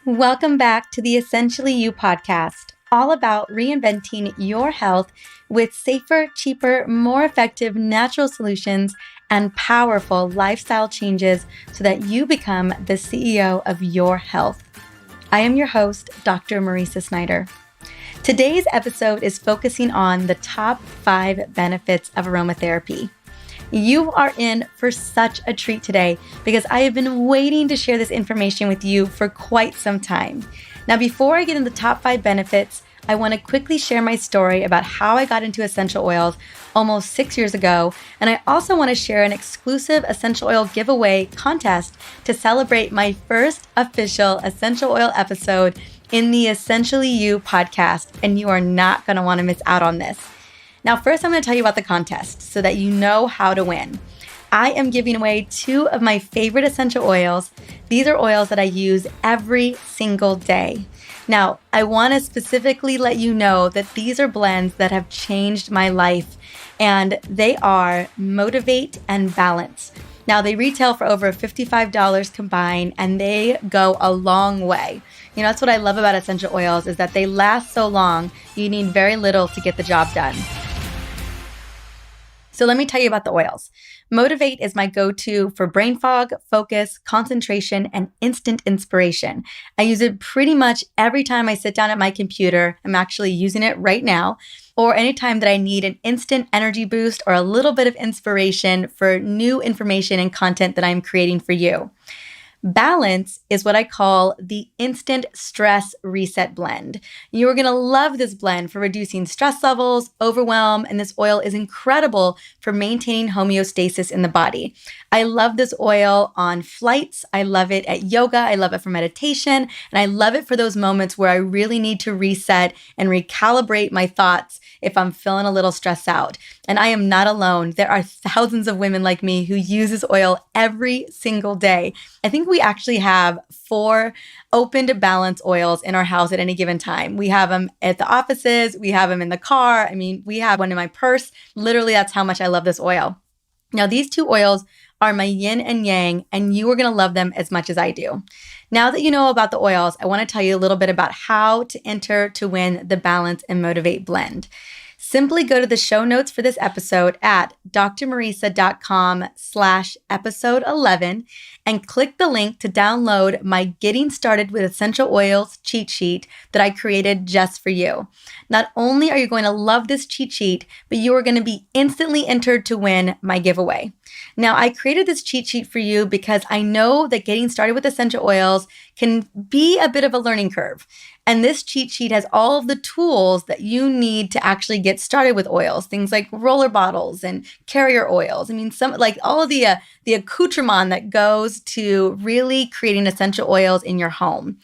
Welcome back to the Essentially You podcast, all about reinventing your health with safer, cheaper, more effective natural solutions and powerful lifestyle changes so that you become the CEO of your health. I am your host, Dr. Mariza Snyder. Today's episode is focusing on the top 5 benefits of aromatherapy. You are in for such a treat today because I have been waiting to share this information with you for quite some time. Now, before I get into the top 5 benefits, I want to quickly share my story about how I got into essential oils almost 6 years ago. And I also want to share an exclusive essential oil giveaway contest to celebrate my first official essential oil episode in the Essentially You podcast. And you are not going to want to miss out on this. Now, first, I'm going to tell you about the contest so that you know how to win. I am giving away 2 of my favorite essential oils. These are oils that I use every single day. Now, I want to specifically let you know that these are blends that have changed my life, and they are Motivate and Balance. Now, they retail for over $55 combined, and they go a long way. You know, that's what I love about essential oils is that they last so long, you need very little to get the job done. So let me tell you about the oils. Motivate is my go-to for brain fog, focus, concentration, and instant inspiration. I use it pretty much every time I sit down at my computer. I'm actually using it right now. Or anytime that I need an instant energy boost or a little bit of inspiration for new information and content that I'm creating for you. Balance is what I call the instant stress reset blend. You're going to love this blend for reducing stress levels, overwhelm, and this oil is incredible for maintaining homeostasis in the body. I love this oil on flights. I love it at yoga. I love it for meditation. And I love it for those moments where I really need to reset and recalibrate my thoughts if I'm feeling a little stressed out. And I am not alone. There are thousands of women like me who use this oil every single day. I think we actually have 4 open to balance oils in our house at any given time. We have them at the offices. We have them in the car. I mean, we have one in my purse. Literally, that's how much I love this oil. Now, these 2 oils are my yin and yang, and you are going to love them as much as I do. Now that you know about the oils, I want to tell you a little bit about how to enter to win the Balance and Motivate blend. Simply go to the show notes for this episode at drmariza.com/episode 11 and click the link to download my Getting Started with Essential Oils cheat sheet that I created just for you. Not only are you going to love this cheat sheet, but you are going to be instantly entered to win my giveaway. Now, I created this cheat sheet for you because I know that getting started with essential oils can be a bit of a learning curve. And this cheat sheet has all of the tools that you need to actually get started with oils, things like roller bottles and carrier oils. I mean, some like all of the accoutrement that goes to really creating essential oils in your home,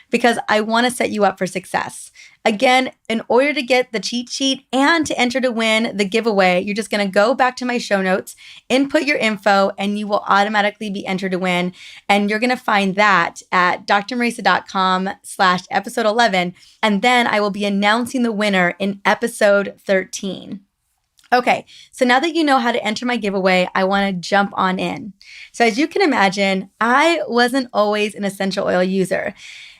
because I want to set you up for success. Again, in order to get the cheat sheet and to enter to win the giveaway, you're just going to go back to my show notes, input your info, and you will automatically be entered to win. And you're going to find that at drmariza.com/episode 11. And then I will be announcing the winner in episode 13. Okay, so now that you know how to enter my giveaway, I want to jump on in. So as you can imagine, I wasn't always an essential oil user.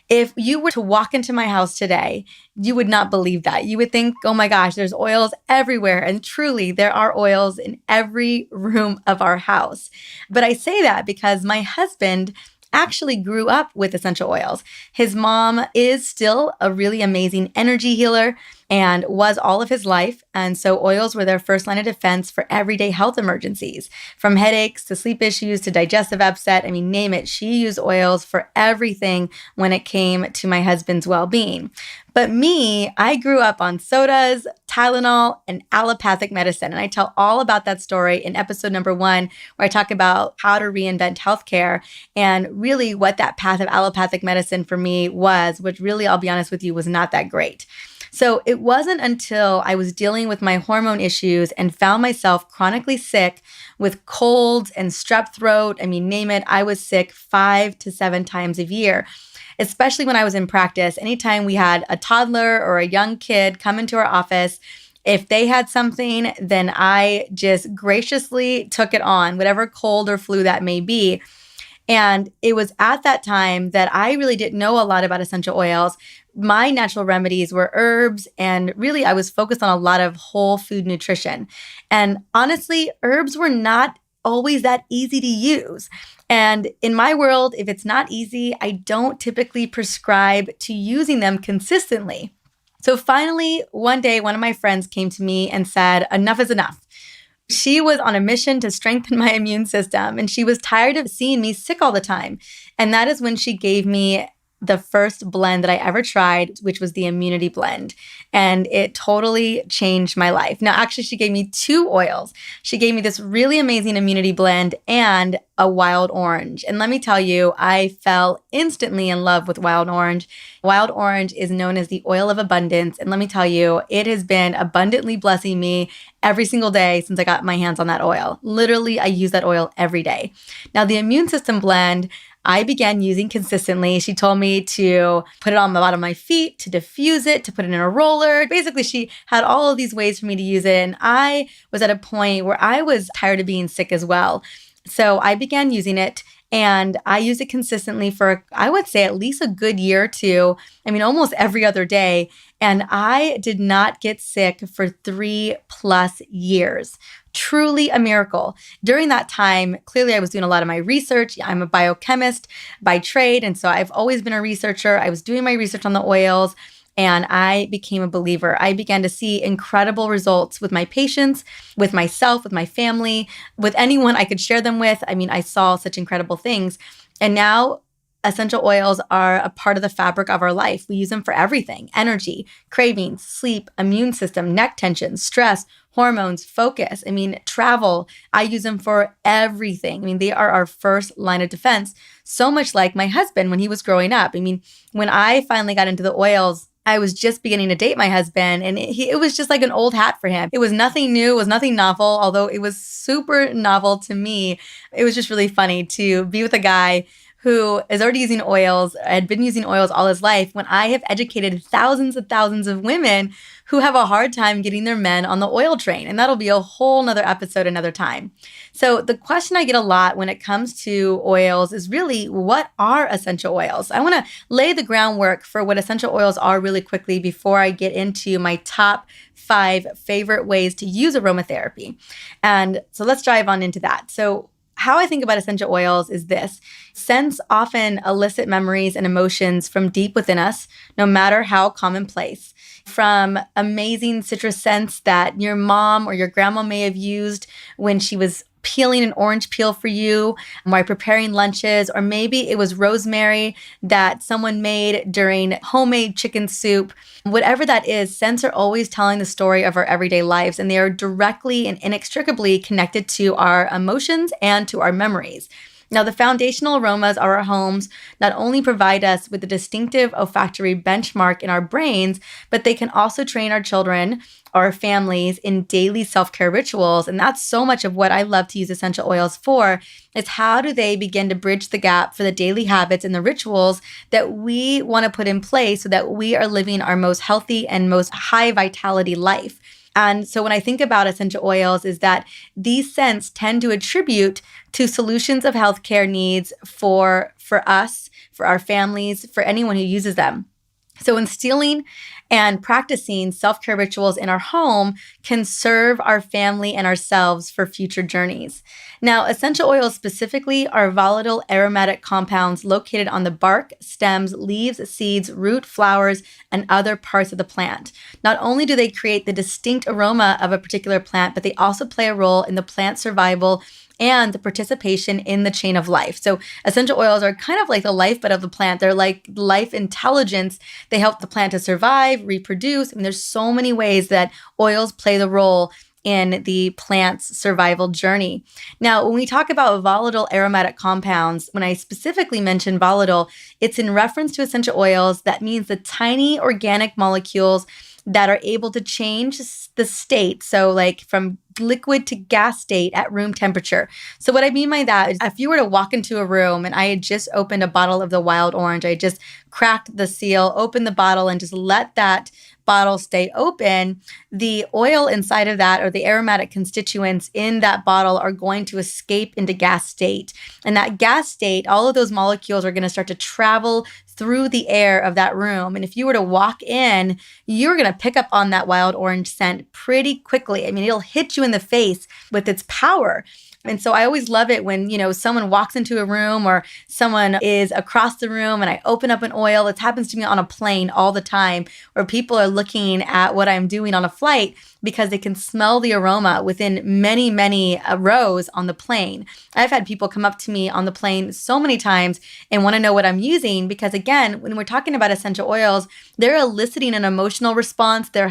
If you were to walk into my house today, you would not believe that. You would think, oh my gosh, there's oils everywhere. And truly, there are oils in every room of our house. But I say that because my husband actually grew up with essential oils. His mom is still a really amazing energy healer and was all of his life. And so oils were their first line of defense for everyday health emergencies, from headaches to sleep issues to digestive upset. I mean, name it. She used oils for everything when it came to my husband's well-being. But me, I grew up on sodas, Tylenol, and allopathic medicine. And I tell all about that story in episode number 1, where I talk about how to reinvent healthcare and really what that path of allopathic medicine for me was, which really, I'll be honest with you, was not that great. So it wasn't until I was dealing with my hormone issues and found myself chronically sick with colds and strep throat. I mean, name it, I was sick 5 to 7 times a year. Especially when I was in practice, anytime we had a toddler or a young kid come into our office, if they had something, then I just graciously took it on, whatever cold or flu that may be. And it was at that time that I really didn't know a lot about essential oils. My natural remedies were herbs, and really I was focused on a lot of whole food nutrition. And honestly, herbs were not always that easy to use. And in my world, if it's not easy, I don't typically prescribe to using them consistently. So finally, one day, one of my friends came to me and said, enough is enough. She was on a mission to strengthen my immune system, and she was tired of seeing me sick all the time. And that is when she gave me the first blend that I ever tried, which was the immunity blend. And it totally changed my life. Now, actually, she gave me 2 oils. She gave me this really amazing immunity blend and a wild orange. And let me tell you, I fell instantly in love with wild orange. Wild orange is known as the oil of abundance. And let me tell you, it has been abundantly blessing me every single day since I got my hands on that oil. Literally, I use that oil every day. Now, the immune system blend, I began using consistently. She told me to put it on the bottom of my feet, to diffuse it, to put it in a roller. Basically, she had all of these ways for me to use it. And I was at a point where I was tired of being sick as well. So I began using it, and I use it consistently for, I would say, at least a good year or two. I mean, almost every other day. And I did not get sick for 3+ years. Truly a miracle. During that time, clearly I was doing a lot of my research. I'm a biochemist by trade, and so I've always been a researcher. I was doing my research on the oils, and I became a believer. I began to see incredible results with my patients, with myself, with my family, with anyone I could share them with. I mean, I saw such incredible things. And now essential oils are a part of the fabric of our life. We use them for everything: energy, cravings, sleep, immune system, neck tension, stress, hormones, focus. I mean, travel. I use them for everything. I mean, they are our first line of defense. So much like my husband when he was growing up. I mean, when I finally got into the oils, I was just beginning to date my husband, and it was just like an old hat for him. It was nothing new, it was nothing novel, although it was super novel to me. It was just really funny to be with a guy who is already using oils, had been using oils all his life, when I have educated thousands and thousands of women who have a hard time getting their men on the oil train. And that'll be a whole nother episode another time. So the question I get a lot when it comes to oils is really, what are essential oils? I want to lay the groundwork for what essential oils are really quickly before I get into my top 5 favorite ways to use aromatherapy. And so let's dive on into that. So how I think about essential oils is this: scents often elicit memories and emotions from deep within us, no matter how commonplace. From amazing citrus scents that your mom or your grandma may have used when she was peeling an orange peel for you while preparing lunches, or maybe it was rosemary that someone made during homemade chicken soup. Whatever that is, scents are always telling the story of our everyday lives, and they are directly and inextricably connected to our emotions and to our memories. Now, the foundational aromas of our homes not only provide us with a distinctive olfactory benchmark in our brains, but they can also train our children, our families, in daily self-care rituals. And that's so much of what I love to use essential oils for, is how do they begin to bridge the gap for the daily habits and the rituals that we want to put in place so that we are living our most healthy and most high vitality life. And so when I think about essential oils, is that these scents tend to attribute to solutions of healthcare needs for us, for our families, for anyone who uses them. So instilling and practicing self-care rituals in our home can serve our family and ourselves for future journeys. Now, essential oils specifically are volatile aromatic compounds located on the bark, stems, leaves, seeds, root, flowers, and other parts of the plant. Not only do they create the distinct aroma of a particular plant, but they also play a role in the plant's survival and the participation in the chain of life. So essential oils are kind of like the lifeblood of the plant. They're like life intelligence. They help the plant to survive, reproduce. And there's so many ways that oils play the role in the plant's survival journey. Now, when we talk about volatile aromatic compounds, when I specifically mention volatile, it's in reference to essential oils. That means the tiny organic molecules that are able to change the state. So like from liquid to gas state at room temperature. So what I mean by that is, if you were to walk into a room and I had just opened a bottle of the wild orange, I just cracked the seal, opened the bottle, and just let that bottles stay open, the oil inside of that, or the aromatic constituents in that bottle, are going to escape into gas state. And that gas state, all of those molecules are going to start to travel through the air of that room. And if you were to walk in, you're going to pick up on that wild orange scent pretty quickly. I mean, it'll hit you in the face with its power. And so I always love it when, someone walks into a room or someone is across the room and I open up an oil. It happens to me on a plane all the time, where people are looking at what I'm doing on a flight because they can smell the aroma within many, many rows on the plane. I've had people come up to me on the plane so many times and want to know what I'm using because, again, when we're talking about essential oils, they're eliciting an emotional response. They're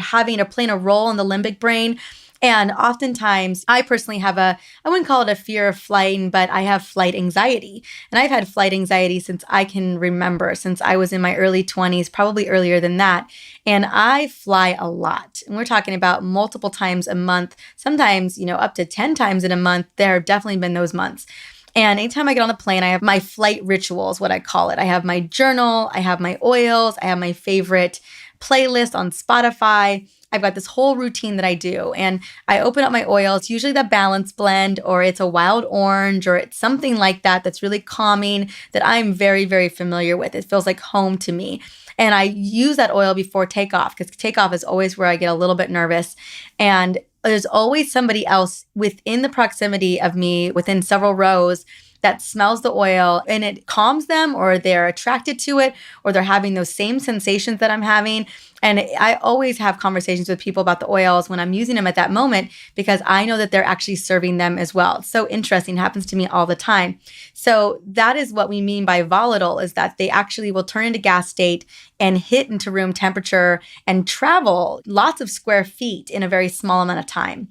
playing a role in the limbic brain. And oftentimes, I personally have I wouldn't call it a fear of flying, but I have flight anxiety. And I've had flight anxiety since I can remember, since I was in my early 20s, probably earlier than that. And I fly a lot. And we're talking about multiple times a month, sometimes, up to 10 times in a month. There have definitely been those months. And anytime I get on the plane, I have my flight rituals, what I call it. I have my journal, I have my oils, I have my favorite playlist on Spotify. I've got this whole routine that I do, and I open up my oils, usually the Balance Blend, or it's a wild orange, or it's something like that that's really calming that I'm very, very familiar with. It feels like home to me. And I use that oil before takeoff, because takeoff is always where I get a little bit nervous. And there's always somebody else within the proximity of me, within several rows, that smells the oil and it calms them, or they're attracted to it, or they're having those same sensations that I'm having. And I always have conversations with people about the oils when I'm using them at that moment, because I know that they're actually serving them as well. It's so interesting. It happens to me all the time. So that is what we mean by volatile, is that they actually will turn into gas state and hit into room temperature and travel lots of square feet in a very small amount of time.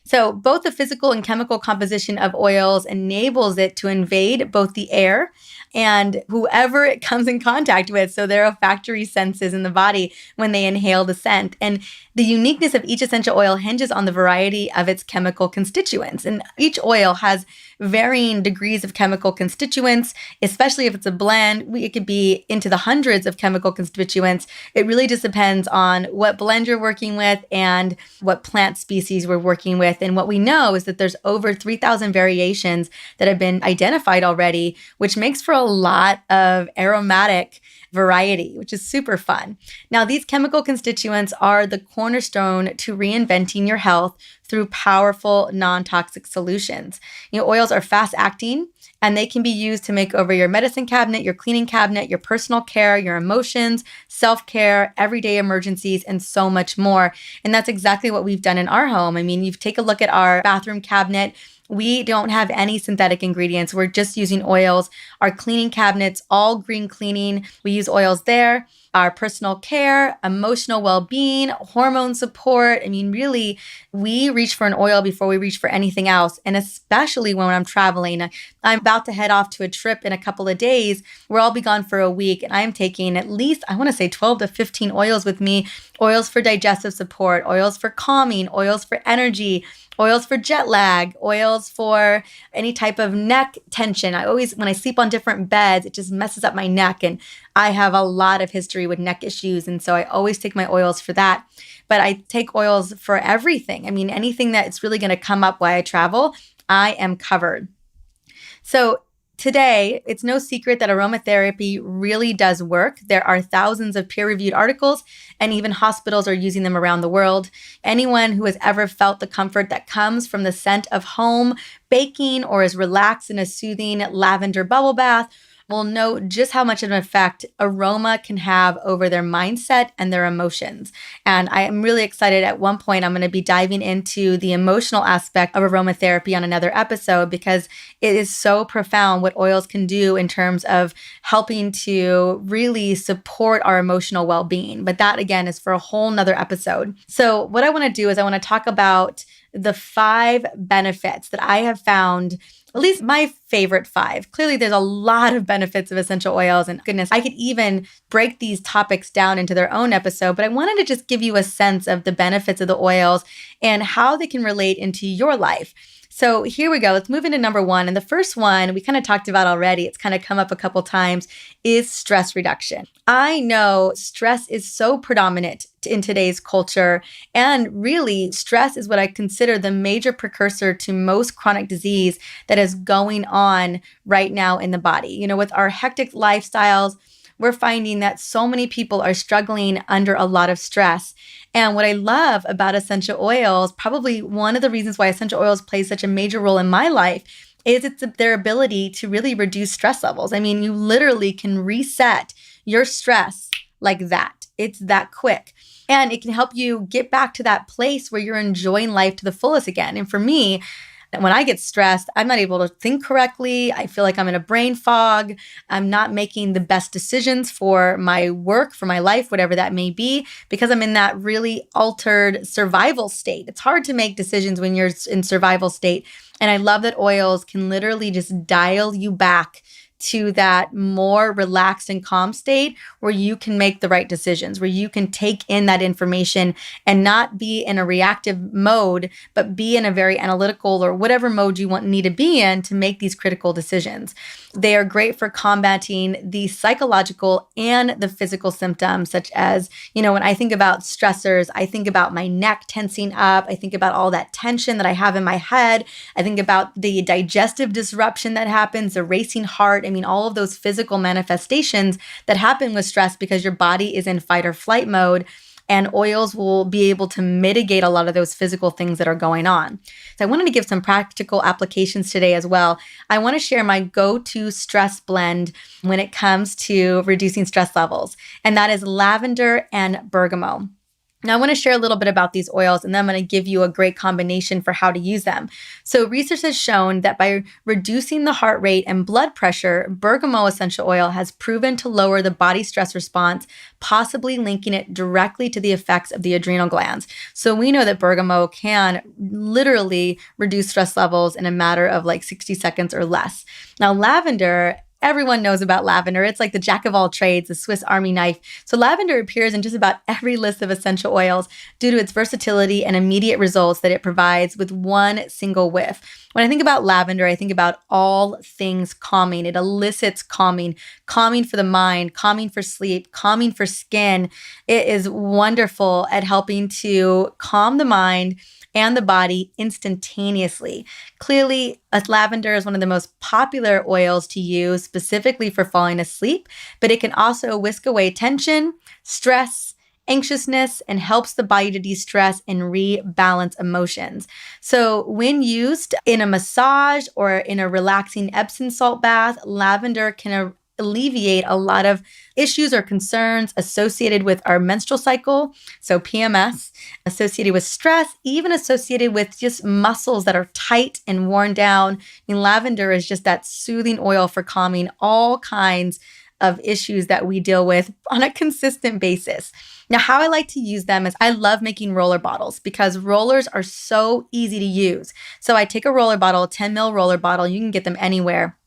So both the physical and chemical composition of oils enables it to invade both the air and whoever it comes in contact with. So there are olfactory senses in the body when they inhale the scent. And the uniqueness of each essential oil hinges on the variety of its chemical constituents. And each oil has varying degrees of chemical constituents, especially if it's a blend. It could be into the hundreds of chemical constituents. It really just depends on what blend you're working with and what plant species we're working with. And what we know is that there's over 3,000 variations that have been identified already, which makes for a lot of aromatic variety, which is super fun. Now, these chemical constituents are the cornerstone to reinventing your health through powerful, non-toxic solutions. Oils are fast-acting, and they can be used to make over your medicine cabinet, your cleaning cabinet, your personal care, your emotions, self-care, everyday emergencies, and so much more. And that's exactly what we've done in our home. I mean, you take a look at our bathroom cabinet. We don't have any synthetic ingredients. We're just using oils. Our cleaning cabinets, all green cleaning. We use oils there. Our personal care, emotional well-being, hormone support. I mean, really, we reach for an oil before we reach for anything else. And especially when I'm traveling. I'm about to head off to a trip in a couple of days where I'll be gone for a week. And I'm taking at least, I want to say 12 to 15 oils with me. Oils for digestive support, oils for calming, oils for energy, oils for jet lag, oils for any type of neck tension. When I sleep on different beds, it just messes up my neck. And I have a lot of history with neck issues. And so I always take my oils for that. But I take oils for everything. I mean, anything that's really going to come up while I travel, I am covered. So today, it's no secret that aromatherapy really does work. There are thousands of peer-reviewed articles, and even hospitals are using them around the world. Anyone who has ever felt the comfort that comes from the scent of home baking, or is relaxed in a soothing lavender bubble bath, will know just how much of an effect aroma can have over their mindset and their emotions. And I am really excited. At one point, I'm going to be diving into the emotional aspect of aromatherapy on another episode, because it is so profound what oils can do in terms of helping to really support our emotional well-being. But that, again, is for a whole nother episode. So what I want to do is I want to talk about the 5 benefits that I have found, at least my favorite 5. Clearly, there's a lot of benefits of essential oils, and goodness, I could even break these topics down into their own episode, but I wanted to just give you a sense of the benefits of the oils and how they can relate into your life. So here we go. Let's move into number one. And the first one we kind of talked about already. It's kind of come up a couple times is stress reduction. I know stress is so predominant in today's culture. And really, stress is what I consider the major precursor to most chronic disease that is going on right now in the body. You know, with our hectic lifestyles, we're finding that so many people are struggling under a lot of stress. And what I love about essential oils, probably one of the reasons why essential oils play such a major role in my life, is it's their ability to really reduce stress levels. I mean, you literally can reset your stress like that. It's that quick. And it can help you get back to that place where you're enjoying life to the fullest again. And for me, when I get stressed, I'm not able to think correctly. I feel like I'm in a brain fog. I'm not making the best decisions for my work, for my life, whatever that may be, because I'm in that really altered survival state. It's hard to make decisions when you're in survival state. And I love that oils can literally just dial you back to that more relaxed and calm state where you can make the right decisions, where you can take in that information and not be in a reactive mode, but be in a very analytical or whatever mode you need to be in to make these critical decisions. They are great for combating the psychological and the physical symptoms, such as, you know, when I think about stressors, I think about my neck tensing up. I think about all that tension that I have in my head. I think about the digestive disruption that happens, the racing heart. I mean, all of those physical manifestations that happen with stress because your body is in fight or flight mode. And oils will be able to mitigate a lot of those physical things that are going on. So I wanted to give some practical applications today as well. I want to share my go-to stress blend when it comes to reducing stress levels, and that is lavender and bergamot. Now, I want to share a little bit about these oils, and then I'm going to give you a great combination for how to use them. So research has shown that by reducing the heart rate and blood pressure, bergamot essential oil has proven to lower the body stress response, possibly linking it directly to the effects of the adrenal glands. So we know that bergamot can literally reduce stress levels in a matter of like 60 seconds or less. Now, lavender, everyone knows about lavender. It's like the jack of all trades, the Swiss Army knife. So lavender appears in just about every list of essential oils due to its versatility and immediate results that it provides with one single whiff. When I think about lavender, I think about all things calming. It elicits calming for the mind, calming for sleep, calming for skin. It is wonderful at helping to calm the mind and the body instantaneously. Clearly, lavender is one of the most popular oils to use specifically for falling asleep, but it can also whisk away tension, stress, anxiousness, and helps the body to de-stress and rebalance emotions. So when used in a massage or in a relaxing Epsom salt bath, lavender can alleviate a lot of issues or concerns associated with our menstrual cycle, so PMS, associated with stress, even associated with just muscles that are tight and worn down. I mean, lavender is just that soothing oil for calming all kinds of issues that we deal with on a consistent basis. Now, how I like to use them is I love making roller bottles because rollers are so easy to use. So I take a roller bottle, a 10 ml roller bottle, you can get them anywhere.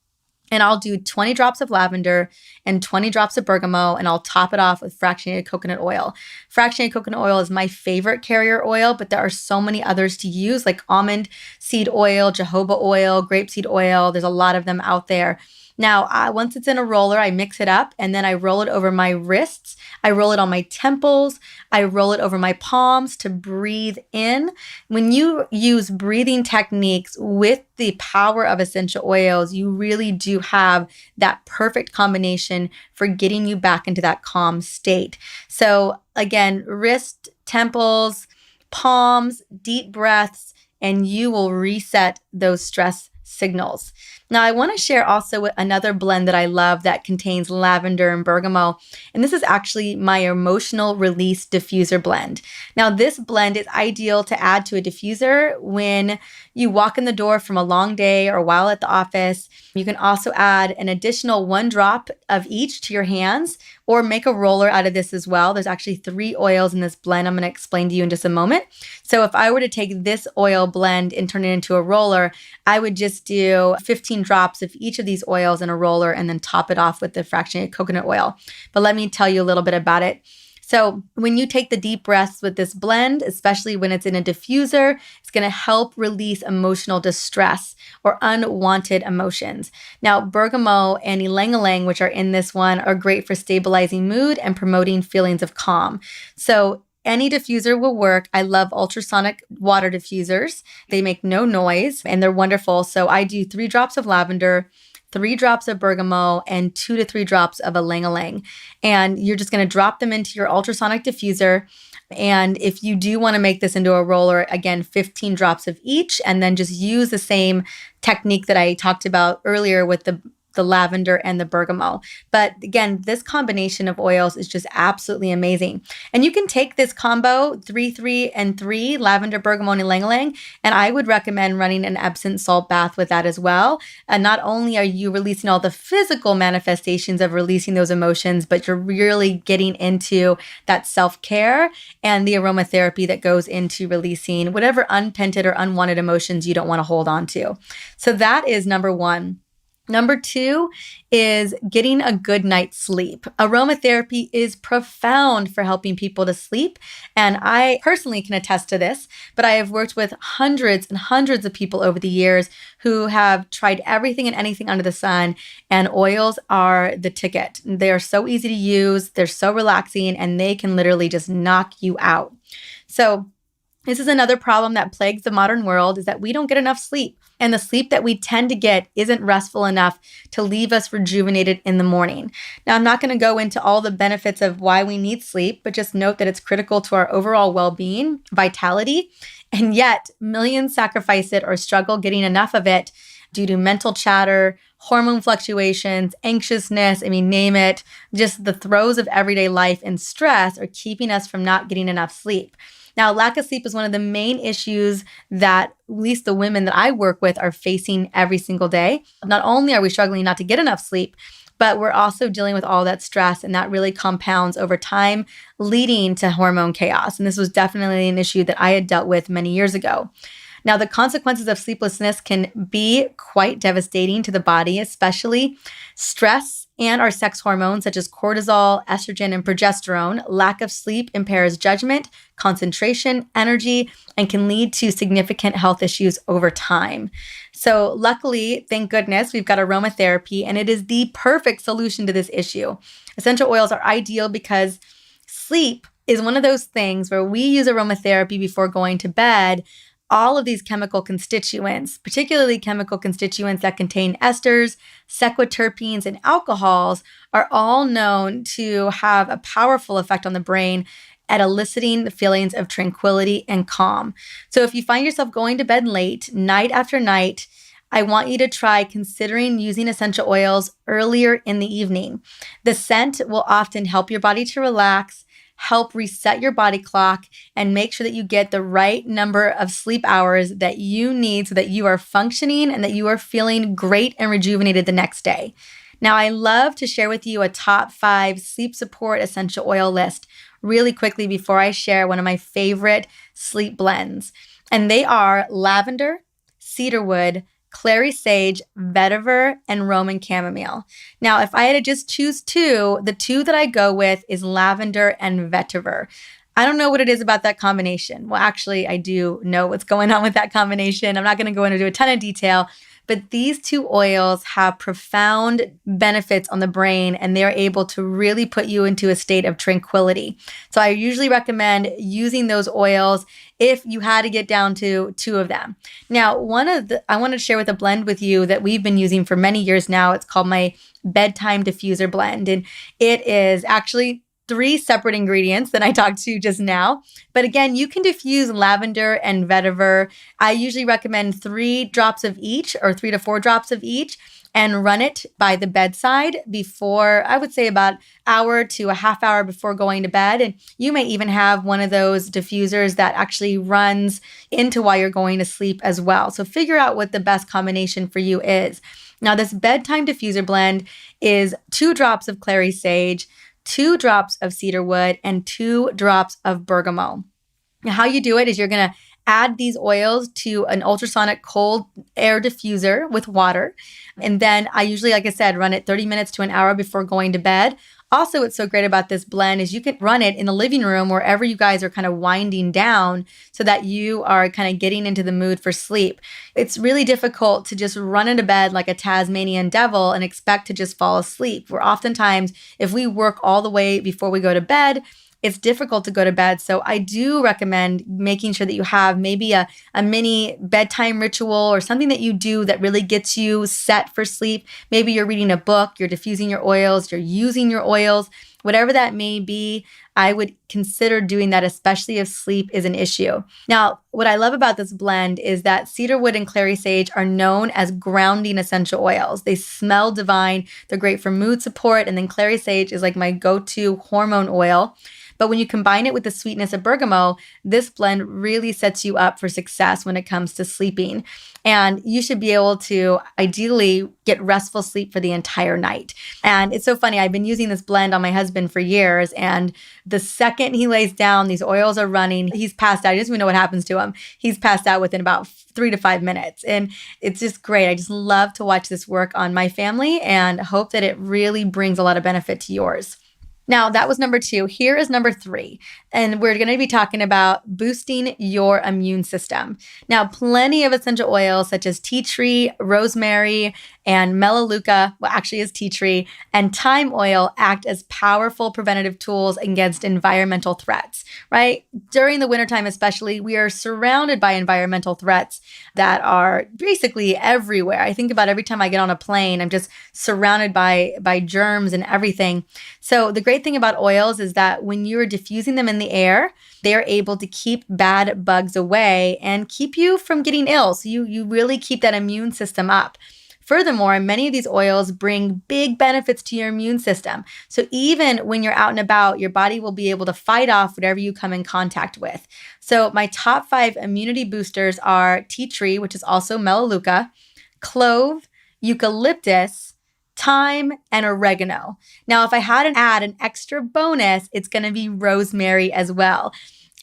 And I'll do 20 drops of lavender and 20 drops of bergamot, and I'll top it off with fractionated coconut oil. Fractionated coconut oil is my favorite carrier oil, but there are so many others to use, like almond seed oil, jojoba oil, grapeseed oil. There's a lot of them out there. Now, once it's in a roller, I mix it up and then I roll it over my wrists. I roll it on my temples. I roll it over my palms to breathe in. When you use breathing techniques with the power of essential oils, you really do have that perfect combination for getting you back into that calm state. So again, wrist, temples, palms, deep breaths, and you will reset those stress signals. Now, I want to share also another blend that I love that contains lavender and bergamot, and this is actually my emotional release diffuser blend. Now, this blend is ideal to add to a diffuser when you walk in the door from a long day or while at the office. You can also add an additional 1 drop of each to your hands or make a roller out of this as well. There's actually 3 oils in this blend I'm going to explain to you in just a moment. So if I were to take this oil blend and turn it into a roller, I would just do 15 drops of each of these oils in a roller and then top it off with the fractionated coconut oil. But let me tell you a little bit about it. So when you take the deep breaths with this blend, especially when it's in a diffuser, it's going to help release emotional distress or unwanted emotions. Now, bergamot and ylang-ylang, which are in this one, are great for stabilizing mood and promoting feelings of calm. So any diffuser will work. I love ultrasonic water diffusers. They make no noise and they're wonderful. So I do 3 drops of lavender, 3 drops of bergamot, and 2 to 3 drops of ylang-ylang. And you're just going to drop them into your ultrasonic diffuser. And if you do want to make this into a roller, again, 15 drops of each, and then just use the same technique that I talked about earlier with the lavender and the bergamot. But again, this combination of oils is just absolutely amazing. And you can take this combo, 3, 3, and 3, lavender, bergamot, and ylang-ylang, and I would recommend running an Epsom salt bath with that as well. And not only are you releasing all the physical manifestations of releasing those emotions, but you're really getting into that self-care and the aromatherapy that goes into releasing whatever unpented or unwanted emotions you don't want to hold on to. So that is number 1. Number 2 is getting a good night's sleep. Aromatherapy is profound for helping people to sleep. And I personally can attest to this, but I have worked with hundreds and hundreds of people over the years who have tried everything and anything under the sun, and oils are the ticket. They are so easy to use, they're so relaxing, and they can literally just knock you out. So this is another problem that plagues the modern world, is that we don't get enough sleep. And the sleep that we tend to get isn't restful enough to leave us rejuvenated in the morning. Now, I'm not going to go into all the benefits of why we need sleep, but just note that it's critical to our overall well-being, vitality, and yet millions sacrifice it or struggle getting enough of it due to mental chatter, hormone fluctuations, anxiousness, name it. Just the throes of everyday life and stress are keeping us from not getting enough sleep. Now, lack of sleep is one of the main issues that at least the women that I work with are facing every single day. Not only are we struggling not to get enough sleep, but we're also dealing with all that stress, and that really compounds over time, leading to hormone chaos. And this was definitely an issue that I had dealt with many years ago. Now, the consequences of sleeplessness can be quite devastating to the body, especially stress and our sex hormones such as cortisol, estrogen, and progesterone. Lack of sleep impairs judgment, concentration, energy, and can lead to significant health issues over time. So luckily, thank goodness, we've got aromatherapy, and it is the perfect solution to this issue. Essential oils are ideal because sleep is one of those things where we use aromatherapy before going to bed. All of these chemical constituents, particularly chemical constituents that contain esters, sequiterpenes, and alcohols, are all known to have a powerful effect on the brain at eliciting the feelings of tranquility and calm. So if you find yourself going to bed late, night after night, I want you to try considering using essential oils earlier in the evening. The scent will often help your body to relax, help reset your body clock, and make sure that you get the right number of sleep hours that you need so that you are functioning and that you are feeling great and rejuvenated the next day. Now, I love to share with you a top 5 sleep support essential oil list really quickly before I share one of my favorite sleep blends. And they are lavender, cedarwood, clary sage, vetiver, and Roman chamomile. Now, if I had to just choose 2, the 2 that I go with is lavender and vetiver. I don't know what it is about that combination. Well, actually, I do know what's going on with that combination. I'm not going to go into a ton of detail, but these 2 oils have profound benefits on the brain, and they're able to really put you into a state of tranquility. So I usually recommend using those oils if you had to get down to 2 of them. Now, I want to share with a blend with you that we've been using for many years now. It's called my bedtime diffuser blend, and it is actually 3 separate ingredients that I talked to just now. But again, you can diffuse lavender and vetiver. I usually recommend 3 drops of each, or 3 to 4 drops of each, and run it by the bedside before, I would say about an hour to a half hour before going to bed. And you may even have one of those diffusers that actually runs into while you're going to sleep as well. So figure out what the best combination for you is. Now, this bedtime diffuser blend is 2 drops of clary sage, 2 drops of cedarwood, and 2 drops of bergamot. Now, how you do it is you're going to add these oils to an ultrasonic cold air diffuser with water. And then I usually, like I said, run it 30 minutes to an hour before going to bed. Also, what's so great about this blend is you can run it in the living room wherever you guys are kind of winding down so that you are kind of getting into the mood for sleep. It's really difficult to just run into bed like a Tasmanian devil and expect to just fall asleep. Where oftentimes, if we work all the way before we go to bed, it's difficult to go to bed. So I do recommend making sure that you have maybe a mini bedtime ritual or something that you do that really gets you set for sleep. Maybe you're reading a book, you're diffusing your oils, you're using your oils, whatever that may be. I would consider doing that, especially if sleep is an issue. Now, what I love about this blend is that cedarwood and clary sage are known as grounding essential oils. They smell divine. They're great for mood support. And then clary sage is like my go-to hormone oil. But when you combine it with the sweetness of bergamot, this blend really sets you up for success when it comes to sleeping. And you should be able to ideally get restful sleep for the entire night. And it's so funny. I've been using this blend on my husband for years. And the second he lays down, these oils are running. He's passed out. He doesn't even know what happens to him. He's passed out within about 3 to 5 minutes. And it's just great. I just love to watch this work on my family and hope that it really brings a lot of benefit to yours. Now, that was number 2. Here is number 3. And we're going to be talking about boosting your immune system. Now, plenty of essential oils such as tea tree, rosemary, and melaleuca, well, actually is tea tree, and thyme oil act as powerful preventative tools against environmental threats, right? During the wintertime especially, we are surrounded by environmental threats that are basically everywhere. I think about every time I get on a plane, I'm just surrounded by germs and everything. So the great thing about oils is that when you're diffusing them in the air, they're able to keep bad bugs away and keep you from getting ill. So you really keep that immune system up. Furthermore, many of these oils bring big benefits to your immune system. So even when you're out and about, your body will be able to fight off whatever you come in contact with. So my top 5 immunity boosters are tea tree, which is also melaleuca, clove, eucalyptus, thyme, and oregano. Now, if I had to add an extra bonus, it's going to be rosemary as well.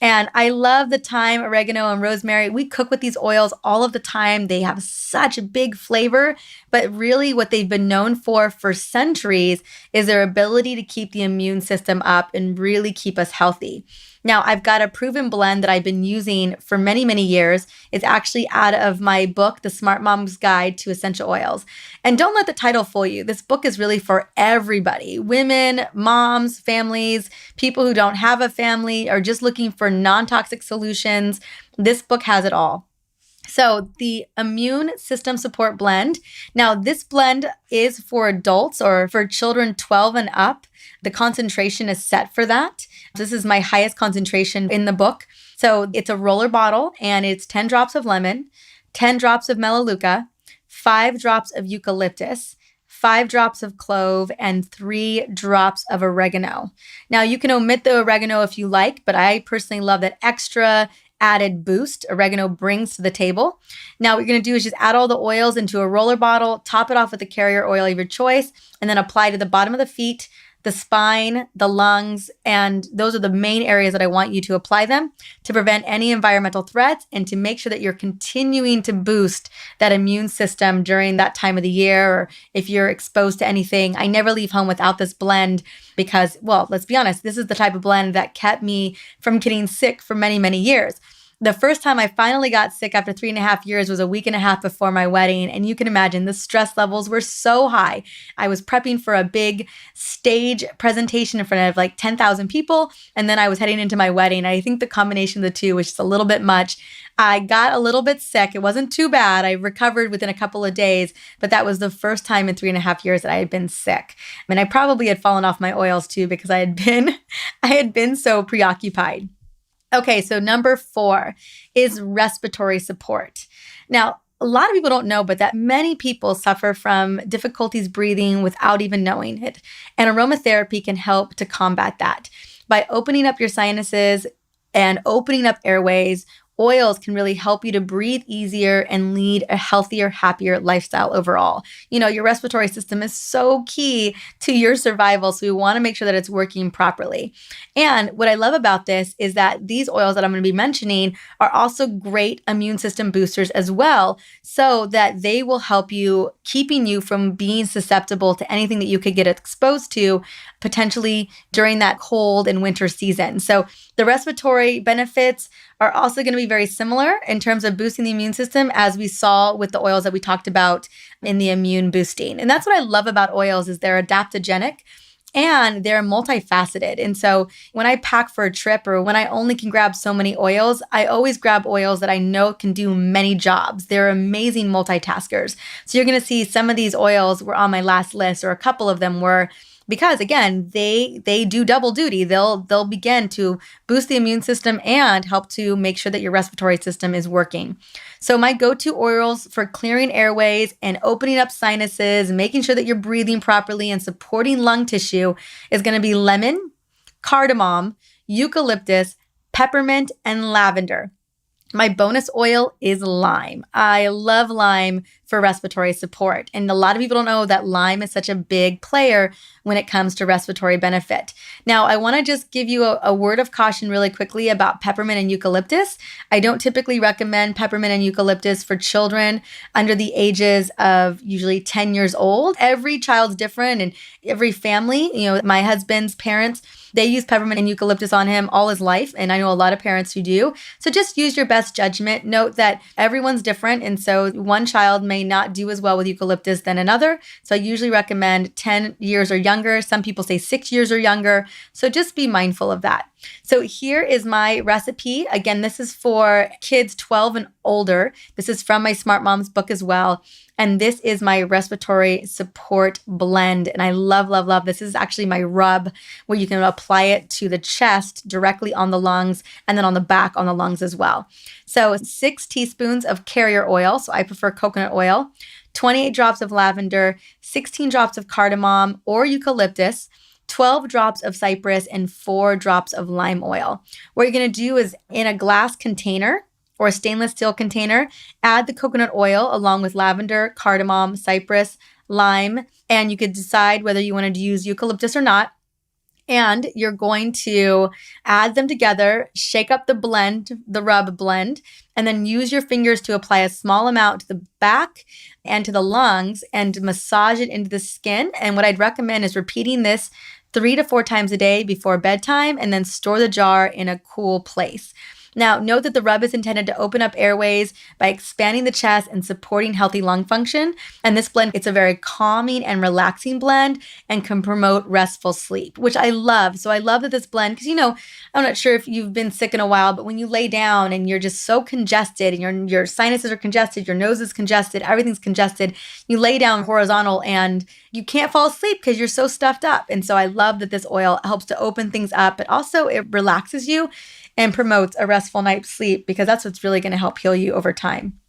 And I love the thyme, oregano, and rosemary. We cook with these oils all of the time. They have such a big flavor, but really what they've been known for centuries is their ability to keep the immune system up and really keep us healthy. Now, I've got a proven blend that I've been using for many, many years. It's actually out of my book, The Smart Mom's Guide to Essential Oils. And don't let the title fool you. This book is really for everybody. Women, moms, families, people who don't have a family, or just looking for non-toxic solutions. This book has it all. So the immune system support blend. Now, this blend is for adults or for children 12 and up. The concentration is set for that. This is my highest concentration in the book. So it's a roller bottle and it's 10 drops of lemon, 10 drops of melaleuca, 5 drops of eucalyptus, 5 drops of clove, and 3 drops of oregano. Now, you can omit the oregano if you like, but I personally love that extra added boost oregano brings to the table. Now, what you're going to do is just add all the oils into a roller bottle, top it off with a carrier oil of your choice, and then apply to the bottom of the feet, the spine, the lungs, and those are the main areas that I want you to apply them to prevent any environmental threats and to make sure that you're continuing to boost that immune system during that time of the year, or if you're exposed to anything. I never leave home without this blend because, well, let's be honest, this is the type of blend that kept me from getting sick for many, many years. The first time I finally got sick after 3.5 years was a week and a half before my wedding. And you can imagine the stress levels were so high. I was prepping for a big stage presentation in front of like 10,000 people. And then I was heading into my wedding. I think the combination of the two was just a little bit much. I got a little bit sick. It wasn't too bad. I recovered within a couple of days, but that was the first time in 3.5 years that I had been sick. I mean, I probably had fallen off my oils too because I had been so preoccupied. Okay, so number 4 is respiratory support. Now, a lot of people don't know, but that many people suffer from difficulties breathing without even knowing it. And aromatherapy can help to combat that. By opening up your sinuses and opening up airways, oils can really help you to breathe easier and lead a healthier, happier lifestyle overall. Your respiratory system is so key to your survival, so we want to make sure that it's working properly. And what I love about this is that these oils that I'm going to be mentioning are also great immune system boosters as well, so that they will help you, keeping you from being susceptible to anything that you could get exposed to potentially during that cold and winter season. So the respiratory benefits are also going to be very similar in terms of boosting the immune system, as we saw with the oils that we talked about in the immune boosting. And that's what I love about oils, is they're adaptogenic and they're multifaceted. And so when I pack for a trip, or when I only can grab so many oils, I always grab oils that I know can do many jobs. They're amazing multitaskers. So you're going to see some of these oils were on my last list, or a couple of them were, because again, they do double duty. They'll begin to boost the immune system and help to make sure that your respiratory system is working. So my go-to oils for clearing airways and opening up sinuses, making sure that you're breathing properly and supporting lung tissue is going to be lemon, cardamom, eucalyptus, peppermint, and lavender. My bonus oil is lime. I love lime for respiratory support. And a lot of people don't know that lime is such a big player when it comes to respiratory benefit. Now, I want to just give you a word of caution really quickly about peppermint and eucalyptus. I don't typically recommend peppermint and eucalyptus for children under the ages of usually 10 years old. Every child's different, and every family, my husband's parents, they use peppermint and eucalyptus on him all his life. And I know a lot of parents who do. So just use your best judgment. Note that everyone's different. And so one child may not do as well with eucalyptus than another. So I usually recommend 10 years or younger. Some people say 6 years or younger. So just be mindful of that. So here is my recipe. Again, this is for kids 12 and older. This is from my Smart Moms book as well. And this is my respiratory support blend. And I love, love, love. This is actually my rub, where you can apply it to the chest directly on the lungs, and then on the back on the lungs as well. So 6 teaspoons of carrier oil. So I prefer coconut oil, 28 drops of lavender, 16 drops of cardamom or eucalyptus, 12 drops of cypress, and 4 drops of lime oil. What you're going to do is, in a glass container or a stainless steel container, add the coconut oil along with lavender, cardamom, cypress, lime, and you could decide whether you wanted to use eucalyptus or not. And you're going to add them together, shake up the blend, the rub blend, and then use your fingers to apply a small amount to the back and to the lungs and massage it into the skin. And what I'd recommend is repeating this 3 to 4 times a day before bedtime, and then store the jar in a cool place. Now, note that the rub is intended to open up airways by expanding the chest and supporting healthy lung function. And this blend, it's a very calming and relaxing blend and can promote restful sleep, which I love. So I love that this blend, because I'm not sure if you've been sick in a while, but when you lay down and you're just so congested and your sinuses are congested, your nose is congested, everything's congested, you lay down horizontal and you can't fall asleep because you're so stuffed up. And so I love that this oil helps to open things up, but also it relaxes you and promotes a restful night's sleep, because that's what's really going to help heal you over time.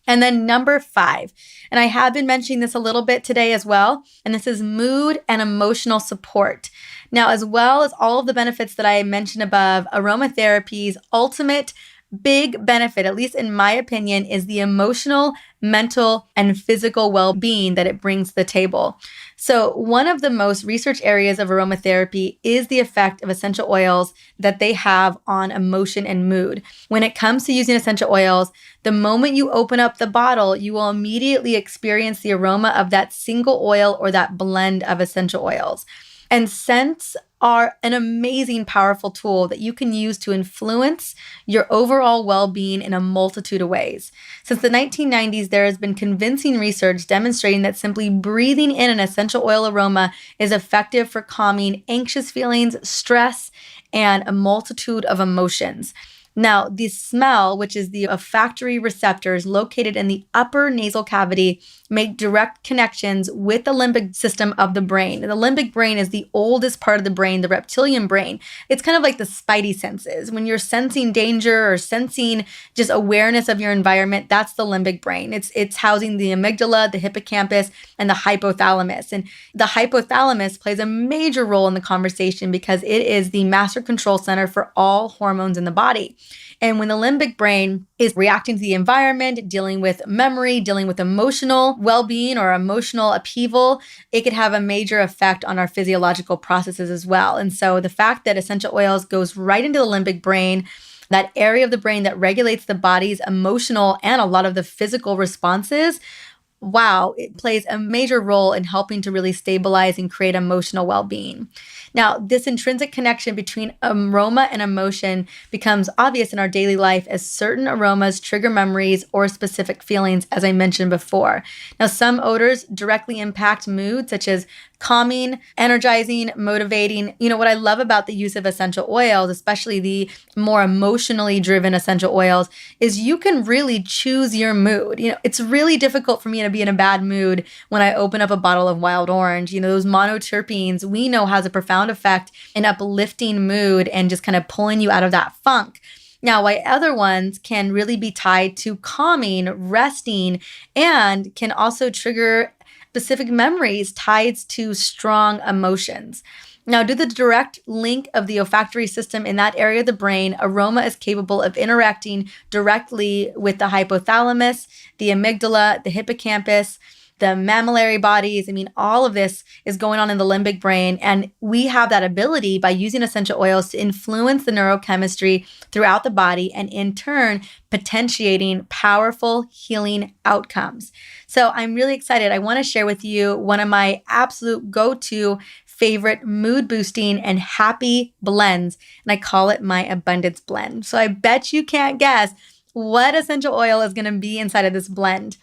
And then number 5, and I have been mentioning this a little bit today as well, and this is mood and emotional support. Now, as well as all of the benefits that I mentioned above, aromatherapy's ultimate big benefit, at least in my opinion, is the emotional, mental, and physical well-being that it brings to the table. So one of the most researched areas of aromatherapy is the effect of essential oils that they have on emotion and mood. When it comes to using essential oils, the moment you open up the bottle, you will immediately experience the aroma of that single oil or that blend of essential oils. And scents are an amazing, powerful tool that you can use to influence your overall well-being in a multitude of ways. Since the 1990s, there has been convincing research demonstrating that simply breathing in an essential oil aroma is effective for calming anxious feelings, stress, and a multitude of emotions. Now, the smell, which is the olfactory receptors located in the upper nasal cavity, make direct connections with the limbic system of the brain. And the limbic brain is the oldest part of the brain, the reptilian brain. It's kind of like the spidey senses. When you're sensing danger or sensing just awareness of your environment, that's the limbic brain. It's housing the amygdala, the hippocampus, and the hypothalamus. And the hypothalamus plays a major role in the conversation because it is the master control center for all hormones in the body. And when the limbic brain is reacting to the environment, dealing with memory, dealing with emotional well-being or emotional upheaval, it could have a major effect on our physiological processes as well. And so the fact that essential oils goes right into the limbic brain, that area of the brain that regulates the body's emotional and a lot of the physical responses, wow, it plays a major role in helping to really stabilize and create emotional well-being. Now, this intrinsic connection between aroma and emotion becomes obvious in our daily life as certain aromas trigger memories or specific feelings, as I mentioned before. Now, some odors directly impact mood, such as calming, energizing, motivating. What I love about the use of essential oils, especially the more emotionally driven essential oils, is you can really choose your mood. It's really difficult for me to be in a bad mood when I open up a bottle of wild orange. Those monoterpenes we know has a profound effect in uplifting mood and just kind of pulling you out of that funk. Now, while other ones can really be tied to calming, resting, and can also trigger specific memories tied to strong emotions. Now, due to the direct link of the olfactory system in that area of the brain, aroma is capable of interacting directly with the hypothalamus, the amygdala, the hippocampus, the mammillary bodies. All of this is going on in the limbic brain. And we have that ability by using essential oils to influence the neurochemistry throughout the body and in turn, potentiating powerful healing outcomes. So I'm really excited. I want to share with you one of my absolute go-to favorite mood boosting and happy blends. And I call it my abundance blend. So I bet you can't guess what essential oil is going to be inside of this blend.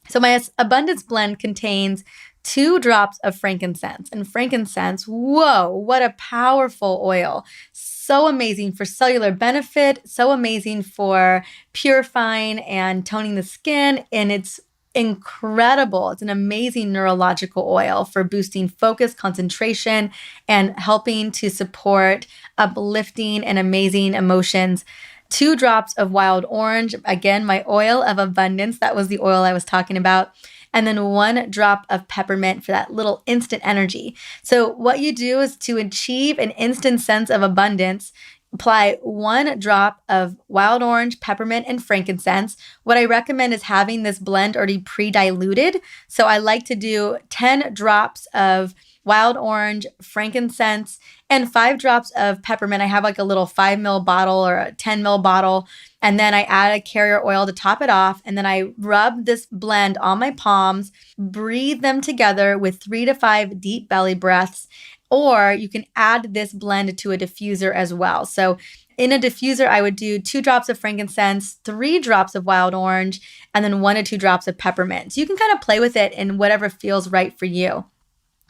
So my abundance blend contains 2 drops of frankincense. And frankincense, whoa, what a powerful oil. So amazing for cellular benefit, so amazing for purifying and toning the skin. And it's incredible. It's an amazing neurological oil for boosting focus, concentration, and helping to support uplifting and amazing emotions. 2 drops of wild orange, again, my oil of abundance. That was the oil I was talking about. And then 1 drop of peppermint for that little instant energy. So what you do is to achieve an instant sense of abundance, apply 1 drop of wild orange, peppermint, and frankincense. What I recommend is having this blend already pre-diluted. So I like to do 10 drops of wild orange, frankincense, and 5 drops of peppermint. I have like a little 5 ml bottle or a 10 ml bottle. And then I add a carrier oil to top it off. And then I rub this blend on my palms, breathe them together with 3 to 5 deep belly breaths. Or you can add this blend to a diffuser as well. So in a diffuser, I would do 2 drops of frankincense, 3 drops of wild orange, and then 1 to 2 drops of peppermint. So you can kind of play with it in whatever feels right for you.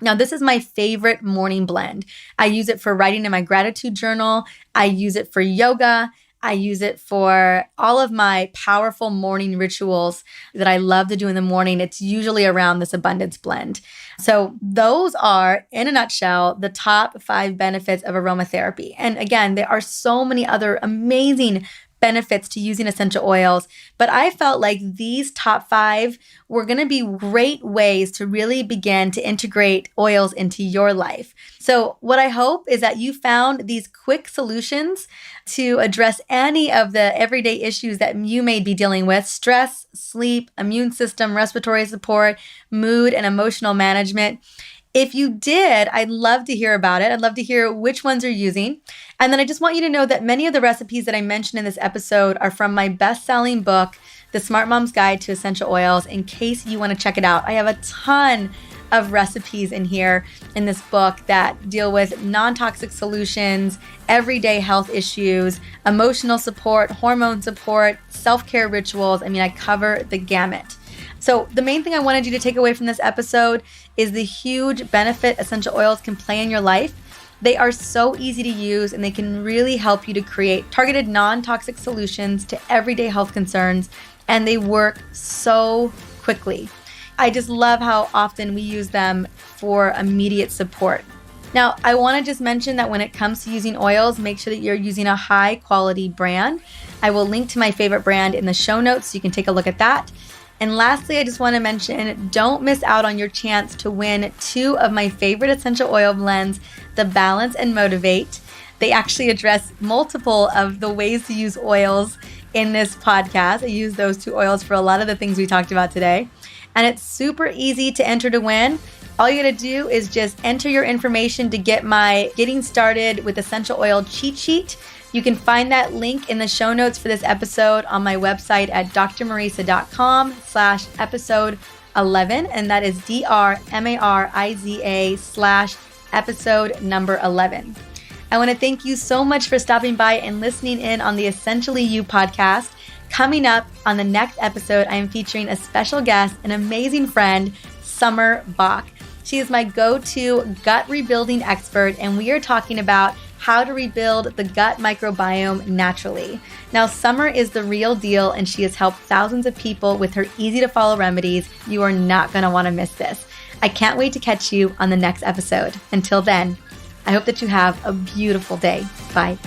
Now, this is my favorite morning blend. I use it for writing in my gratitude journal. I use it for yoga. I use it for all of my powerful morning rituals that I love to do in the morning. It's usually around this abundance blend. So those are, in a nutshell, the top 5 benefits of aromatherapy. And again, there are so many other amazing benefits to using essential oils, but I felt like these top 5 were going to be great ways to really begin to integrate oils into your life. So what I hope is that you found these quick solutions to address any of the everyday issues that you may be dealing with: stress, sleep, immune system, respiratory support, mood, and emotional management. If you did, I'd love to hear about it. I'd love to hear which ones you're using. And then I just want you to know that many of the recipes that I mentioned in this episode are from my best-selling book, The Smart Mom's Guide to Essential Oils, in case you want to check it out. I have a ton of recipes in here in this book that deal with non-toxic solutions, everyday health issues, emotional support, hormone support, self-care rituals. I cover the gamut. So the main thing I wanted you to take away from this episode is the huge benefit essential oils can play in your life. They are so easy to use and they can really help you to create targeted non-toxic solutions to everyday health concerns, and they work so quickly. I just love how often we use them for immediate support. Now, I want to just mention that when it comes to using oils, make sure that you're using a high quality brand. I will link to my favorite brand in the show notes so you can take a look at that. And lastly, I just want to mention, don't miss out on your chance to win 2 of my favorite essential oil blends, the Balance and Motivate. They actually address multiple of the ways to use oils in this podcast. I use those 2 oils for a lot of the things we talked about today. And it's super easy to enter to win. All you gotta do is just enter your information to get my Getting Started with Essential Oil cheat sheet. You can find that link in the show notes for this episode on my website at drmariza.com/episode 11. And that is DRMARIZA/episode number 11. I want to thank you so much for stopping by and listening in on the Essentially You podcast. Coming up on the next episode, I am featuring a special guest, an amazing friend, Summer Bach. She is my go-to gut rebuilding expert, and we are talking about how to rebuild the gut microbiome naturally. Now, Summer is the real deal, and she has helped thousands of people with her easy-to-follow remedies. You are not going to want to miss this. I can't wait to catch you on the next episode. Until then, I hope that you have a beautiful day. Bye.